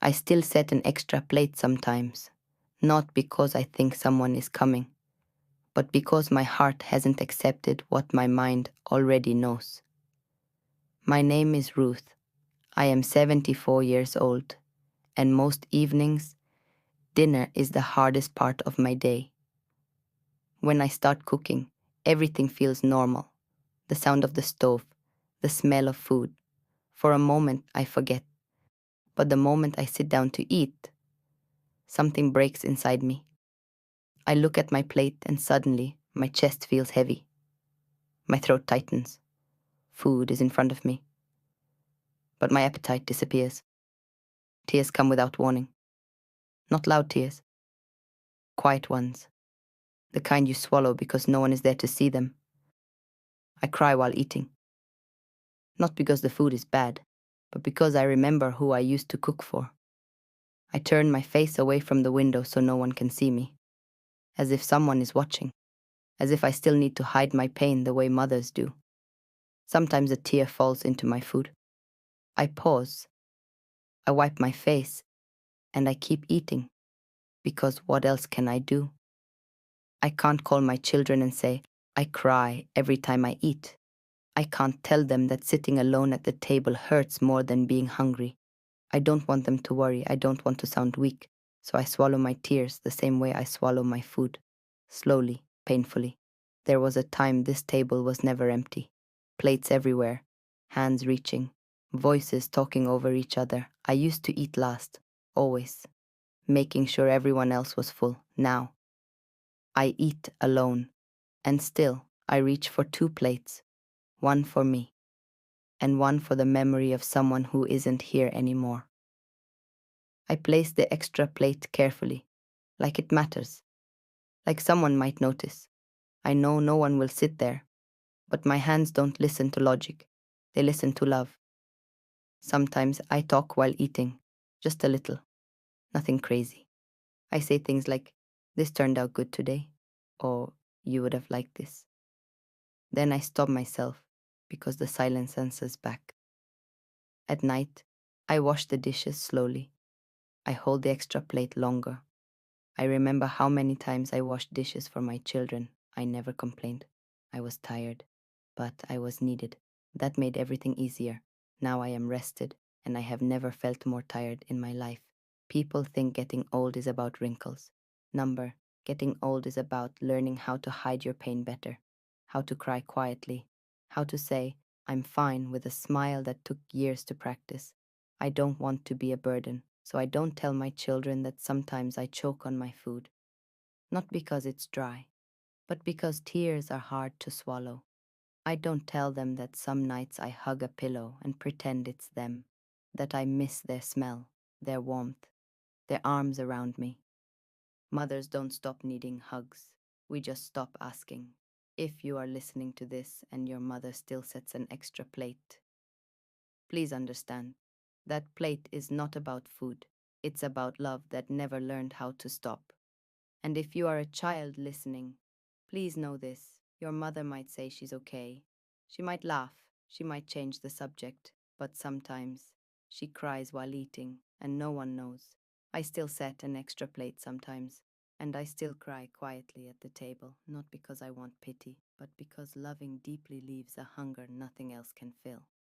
I still set an extra plate sometimes, not because I think someone is coming, but because my heart hasn't accepted what my mind already knows. My name is Ruth. I am 74 years old, and most evenings, dinner is the hardest part of my day. When I start cooking, everything feels normal. The sound of the stove, the smell of food. For a moment, I forget. But the moment I sit down to eat, something breaks inside me. I look at my plate and suddenly my chest feels heavy. My throat tightens. Food is in front of me. But my appetite disappears. Tears come without warning. Not loud tears. Quiet ones. The kind you swallow because no one is there to see them. I cry while eating. Not because the food is bad, but because I remember who I used to cook for. I turn my face away from the window so no one can see me. As if someone is watching. As if I still need to hide my pain the way mothers do. Sometimes a tear falls into my food. I pause. I wipe my face. And I keep eating. Because what else can I do? I can't call my children and say, I cry every time I eat. I can't tell them that sitting alone at the table hurts more than being hungry. I don't want them to worry. I don't want to sound weak. So I swallow my tears the same way I swallow my food. Slowly, painfully. There was a time this table was never empty. Plates everywhere. Hands reaching. Voices talking over each other. I used to eat last. Always. Making sure everyone else was full. Now, I eat alone. And still, I reach for 2 plates. One for me. And one for the memory of someone who isn't here anymore. I place the extra plate carefully, like it matters, like someone might notice. I know no one will sit there, but my hands don't listen to logic. They listen to love. Sometimes I talk while eating, just a little, nothing crazy. I say things like, this turned out good today, or you would have liked this. Then I stop myself, because the silence answers back. At night, I wash the dishes slowly. I hold the extra plate longer. I remember how many times I washed dishes for my children. I never complained. I was tired, but I was needed. That made everything easier. Now I am rested, and I have never felt more tired in my life. People think getting old is about wrinkles. Number, getting old is about learning how to hide your pain better, how to cry quietly, how to say, I'm fine with a smile that took years to practice. I don't want to be a burden, so I don't tell my children that sometimes I choke on my food. Not because it's dry, but because tears are hard to swallow. I don't tell them that some nights I hug a pillow and pretend it's them, that I miss their smell, their warmth, their arms around me. Mothers don't stop needing hugs. We just stop asking. If you are listening to this and your mother still sets an extra plate, please understand, that plate is not about food. It's about love that never learned how to stop. And if you are a child listening, please know this. Your mother might say she's okay. She might laugh. She might change the subject. But sometimes she cries while eating, and no one knows. I still set an extra plate sometimes, and I still cry quietly at the table, not because I want pity, but because loving deeply leaves a hunger nothing else can fill.